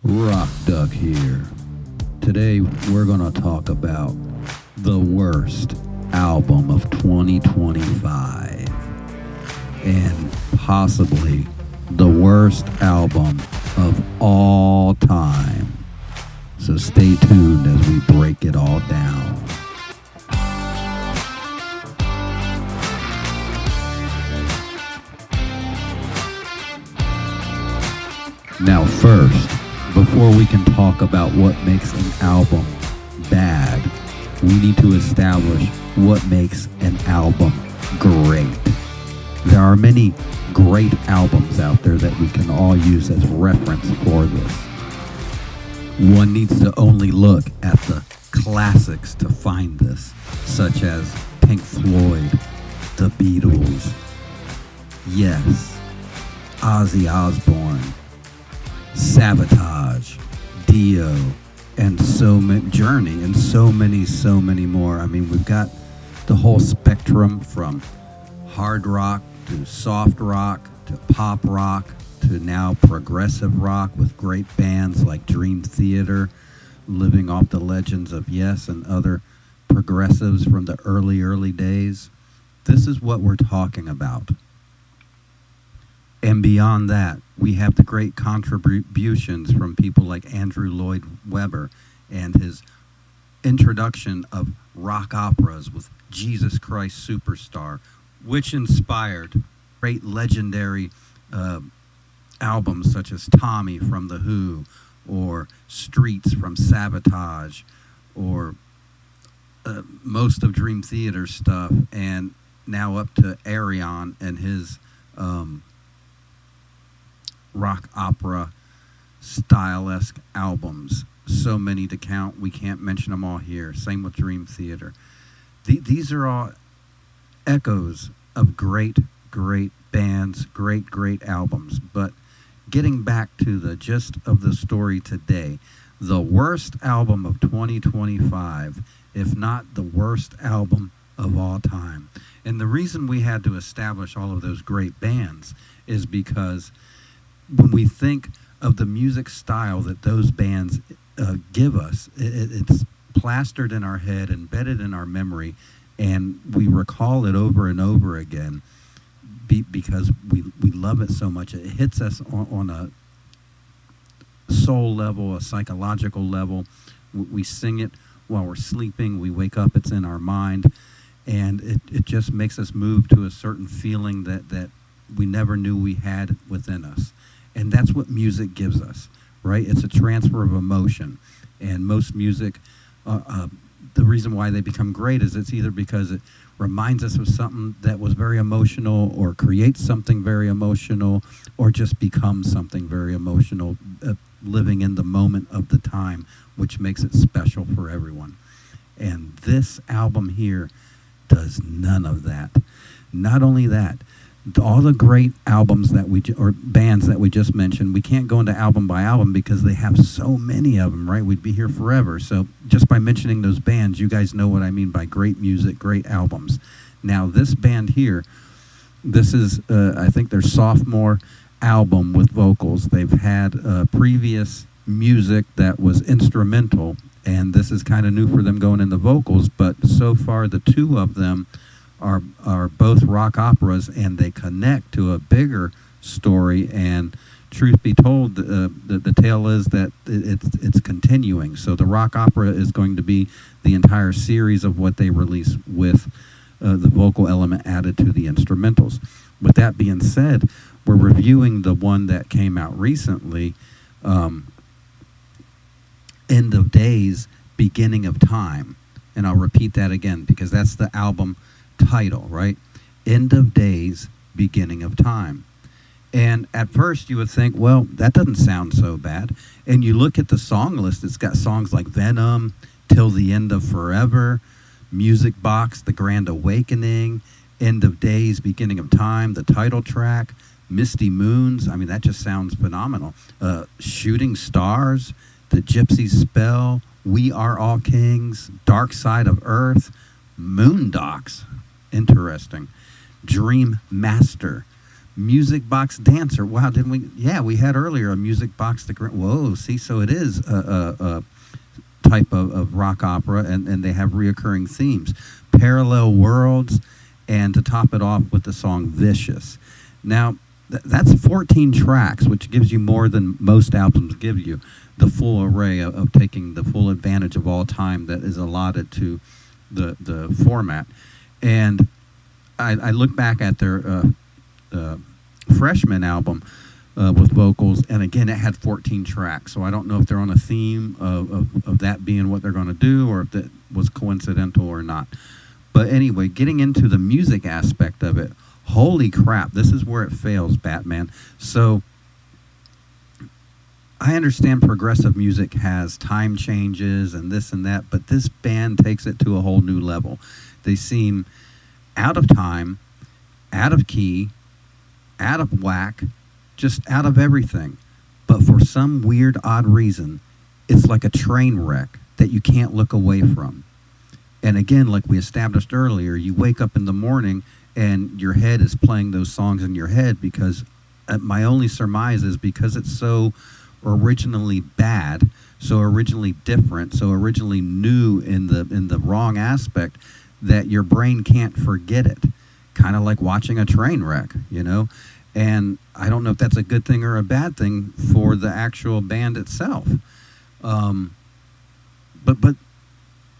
Rock Duck here. Today we're going to talk about the worst album of 2025 and possibly the worst album of all time. So stay tuned as we break it all down. Now, first, before we can talk about what makes an album bad, we need to establish what makes an album great. There are many great albums out there that we can all use as reference for this. One needs to only look at the classics to find this, such as Pink Floyd, The Beatles, Yes, Ozzy Osbourne, Sabotage, Dio, and Journey, and so many more. I mean, we've got the whole spectrum from hard rock to soft rock to pop rock to now progressive rock with great bands like Dream Theater, living off the legends of Yes and other progressives from the early days. This is what we're talking about. And beyond that, we have the great contributions from people like Andrew Lloyd Webber and his introduction of rock operas with Jesus Christ Superstar, which inspired great legendary albums such as Tommy from The Who, or Streets from Sabotage, or most of Dream Theater stuff, and now up to Ayreon and his rock opera style-esque albums. So many to count, we can't mention them all here. Same with Dream Theater. These are all echoes of great bands, great albums. But getting back to the gist of the story today, the worst album of 2025, if not the worst album of all time. And the reason we had to establish all of those great bands is because when we think of the music style that those bands give us, it's plastered in our head, embedded in our memory, and we recall it over and over again because we love it so much. It hits us on a soul level, a psychological level. We sing it while we're sleeping. We wake up, it's in our mind, and it just makes us move to a certain feeling that we never knew we had within us. And that's what music gives us, right? It's a transfer of emotion. And most music, the reason why they become great is it's either because it reminds us of something that was very emotional, or creates something very emotional, or just becomes something very emotional, living in the moment of the time, which makes it special for everyone. And this album here does none of that. Not only that, all the great albums that or bands that we just mentioned, we can't go into album by album because they have so many of them, right? We'd be here forever. So just by mentioning those bands, you guys know what I mean by great music, great albums. Now, this band here, this is, I think, their sophomore album with vocals. They've had previous music that was instrumental, and this is kind of new for them going in the vocals, but so far the two of them are both rock operas, and they connect to a bigger story. And truth be told, the tale is that it's continuing. So the rock opera is going to be the entire series of what they release with the vocal element added to the instrumentals. With that being said, we're reviewing the one that came out recently, End of Days, Beginning of Time. And I'll repeat that again because that's the album title, right? End of Days, Beginning of Time. And at first you would think, well, that doesn't sound so bad. And you look at the song list, it's got songs like Venom, Till the End of Forever, Music Box, The Grand Awakening, End of Days, Beginning of Time, the title track, Misty Moons. I mean, that just sounds phenomenal. Shooting Stars, The Gypsy Spell, We Are All Kings, Dark Side of Earth, Moondocks. Interesting. Dream Master, Music Box Dancer. Wow, didn't we? Yeah, we had earlier a Music Box. Whoa, see, so it is a type of rock opera, and they have reoccurring themes. Parallel Worlds, and to top it off with the song Vicious. Now, that's 14 tracks, which gives you more than most albums give you, the full array of taking the full advantage of all time that is allotted to the format. And I look back at their freshman album with vocals, and again, it had 14 tracks. So I don't know if they're on a theme of that being what they're going to do, or if that was coincidental or not. But anyway, getting into the music aspect of it, holy crap, this is where it fails, Batman. So I understand progressive music has time changes and this and that, but this band takes it to a whole new level. They seem out of time, out of key, out of whack, just out of everything. But for some weird, odd reason, it's like a train wreck that you can't look away from. And again, like we established earlier, you wake up in the morning and your head is playing those songs in your head, because my only surmise is because it's so originally bad, so originally different, so originally new in the wrong aspect, that your brain can't forget it. Kind of like watching a train wreck, you know? And I don't know if that's a good thing or a bad thing for the actual band itself. But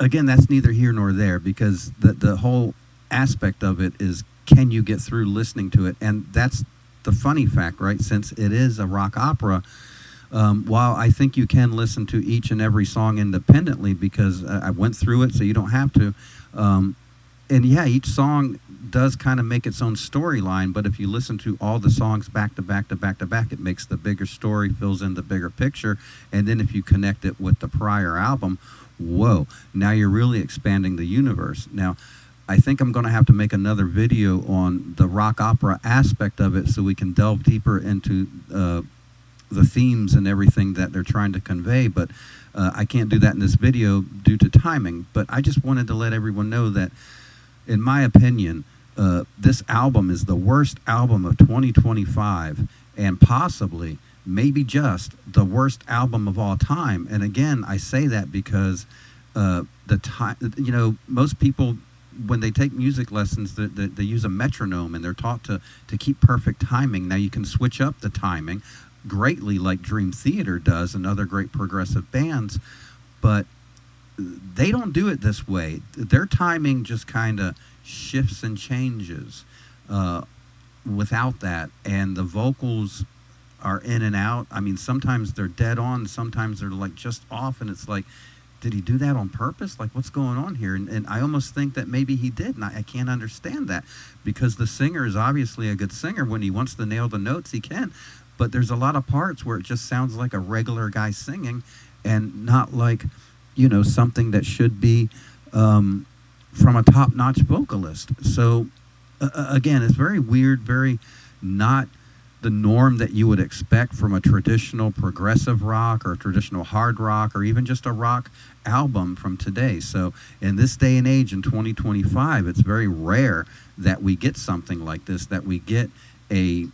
again, that's neither here nor there, because the whole aspect of it is, can you get through listening to it? And that's the funny fact, right? Since it is a rock opera, while I think you can listen to each and every song independently, because I went through it, so you don't have to. And yeah, each song does kind of make its own storyline, but if you listen to all the songs back to back to back to back, it makes the bigger story, fills in the bigger picture. And then if you connect it with the prior album, whoa, now you're really expanding the universe. Now, I think I'm going to have to make another video on the rock opera aspect of it, so we can delve deeper into the themes and everything that they're trying to convey. But I can't do that in this video due to timing. But I just wanted to let everyone know that, in my opinion, this album is the worst album of 2025, and possibly, maybe just the worst album of all time. And again, I say that because the time, you know, most people, when they take music lessons, they use a metronome, and they're taught to keep perfect timing. Now, you can switch up the timing greatly, like Dream Theater does and other great progressive bands, but they don't do it this way. Their timing just kind of shifts and changes without that, and the vocals are in and out. I mean, sometimes they're dead on, sometimes they're like just off, and it's like, did he do that on purpose? Like, what's going on here? And I almost think that maybe he did, and I can't understand that, because the singer is obviously a good singer. When he wants to nail the notes, he can, but there's a lot of parts where it just sounds like a regular guy singing, and not like, you know, something that should be from a top-notch vocalist. So again, it's very weird, very not the norm that you would expect from a traditional progressive rock or traditional hard rock, or even just a rock album from today. So in this day and age, in 2025, it's very rare that we get something like this, that we get a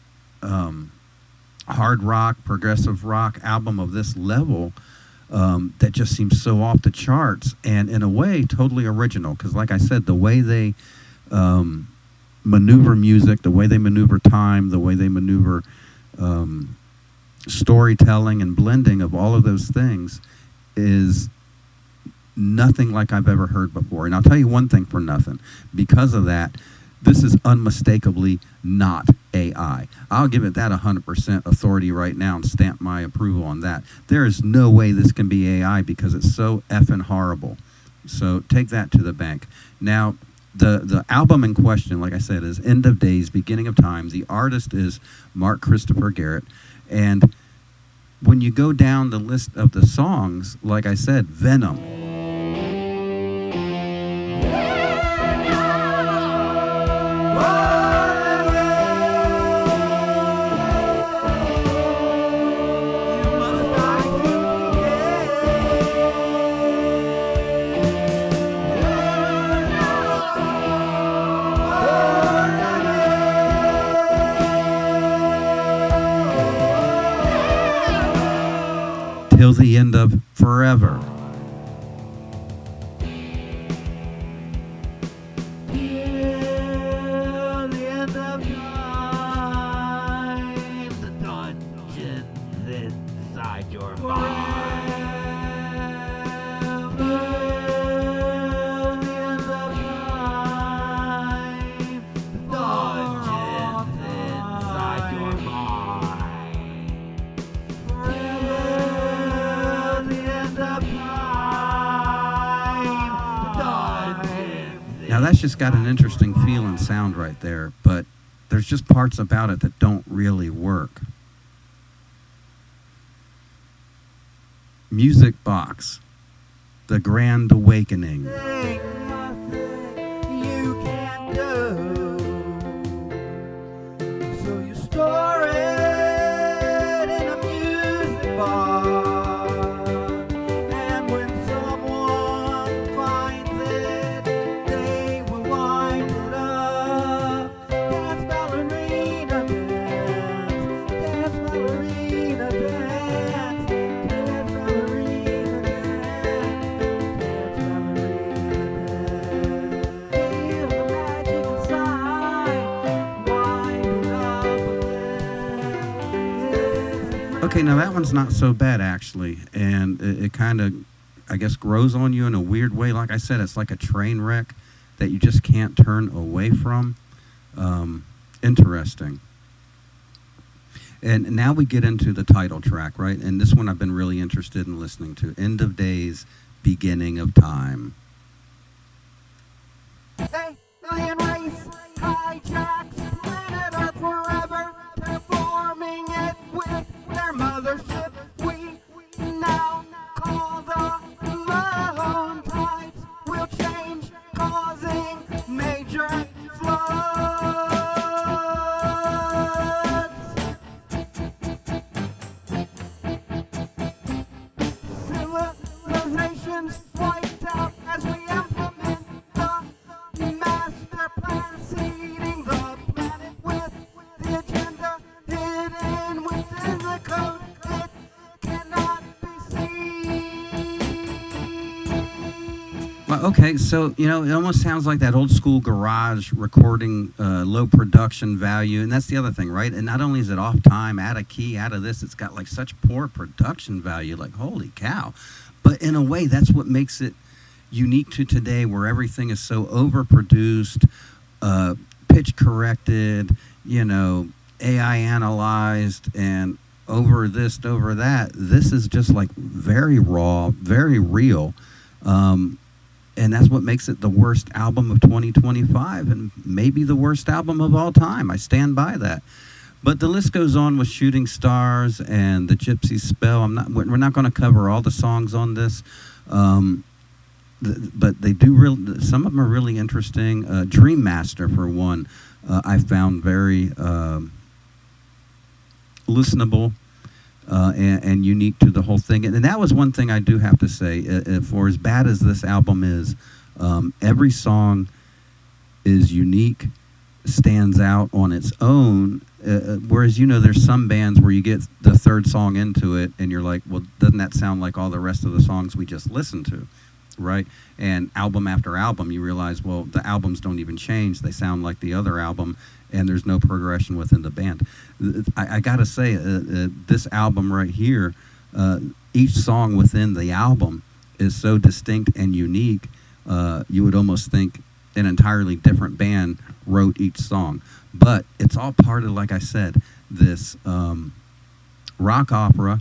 hard rock, progressive rock album of this level, that just seems so off the charts, and in a way totally original. Because like I said, the way they maneuver music, the way they maneuver time, the way they maneuver storytelling and blending of all of those things is nothing like I've ever heard before. And I'll tell you one thing for nothing. Because of that, this is unmistakably not AI. I'll give it that 100% authority right now and stamp my approval on that. There is no way this can be AI, because it's so effing horrible. So take that to the bank. Now, the album in question, like I said, is End of Days, Beginning of Time. The artist is Mark Christopher Garrett. And when you go down the list of the songs, like I said, Venom, the end of forever. Till the end of time, the dungeons inside your mind. Now that's just got an interesting feel and sound right there, but there's just parts about it that don't really work. Music Box, The Grand Awakening. Ain't nothing you can do, so you store it in a music box, and when someone finds it, they will wind it up. Dance ballerina dance, dance ballerina dance, dance ballerina dance, feel the magic inside, wind it up again. Okay, now that one's not so bad actually, and it kind of, I guess, grows on you in a weird way. Like I said, it's like a train wreck that you just can't turn away from. Interesting. And now we get into the title track, right? And this one I've been really interested in listening to. End of Days, Beginning of Time. Alien race hijacks planet Earth forever, terraforming it with their mothership. We now call the moon tides will change, causing major floods. Civilizations wiped out as we implement the master plan, seeding the planet with the agenda hidden within the code. It cannot be seen. Well, okay, so, you know, it almost sounds like that old school garage recording, low production value. And that's the other thing, right? And not only is it off time, out of key, out of this, it's got like such poor production value. Like, holy cow. But in a way, that's what makes it unique to today, where everything is so overproduced, pitch corrected, you know, AI analyzed, and over this, over that. This is just like very raw, very real. And that's what makes it the worst album of 2025 and maybe the worst album of all time. I stand by that. But the list goes on with Shooting Stars and The Gypsy Spell. We're not going to cover all the songs on this. But they do some of them are really interesting. Dream Master, for one, I found very listenable and unique to the whole thing. And that was one thing I do have to say. For as bad as this album is, every song is unique, stands out on its own. Whereas, you know, there's some bands where you get the third song into it and you're like, well, doesn't that sound like all the rest of the songs we just listened to? Right? And album after album, you realize, well, the albums don't even change. They sound like the other album, and there's no progression within the band. I got to say, this album right here, each song within the album is so distinct and unique, you would almost think an entirely different band wrote each song. But it's all part of, like I said, this rock opera,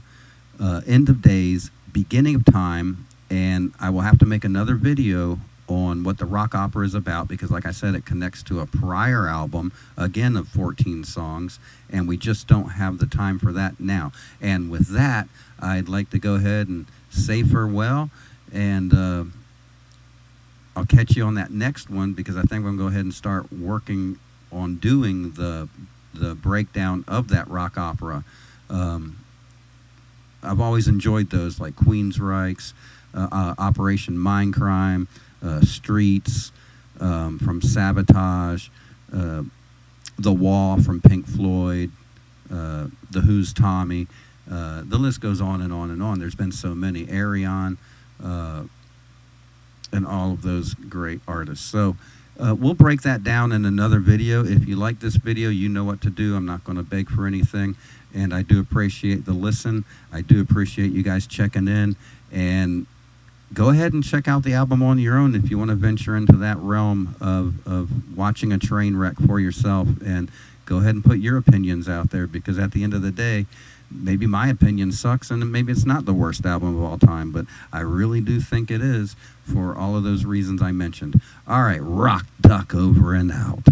End of Days, Beginning of Time. And I will have to make another video on what the rock opera is about, because like I said, it connects to a prior album, again, of 14 songs, and we just don't have the time for that now. And with that, I'd like to go ahead and say farewell, and I'll catch you on that next one, because I think I'm going to go ahead and start working on doing the breakdown of that rock opera. I've always enjoyed those, like Queensryche's, Operation Mindcrime, Streets from Sabotage, The Wall from Pink Floyd, The Who's Tommy. The list goes on and on and on. There's been so many. Arion, and all of those great artists. So we'll break that down in another video. If you like this video, you know what to do. I'm not going to beg for anything. And I do appreciate the listen. I do appreciate you guys checking in. And go ahead and check out the album on your own if you want to venture into that realm of watching a train wreck for yourself. And go ahead and put your opinions out there, because at the end of the day, maybe my opinion sucks and maybe it's not the worst album of all time, but I really do think it is for all of those reasons I mentioned. All right, Rock Duck over and out.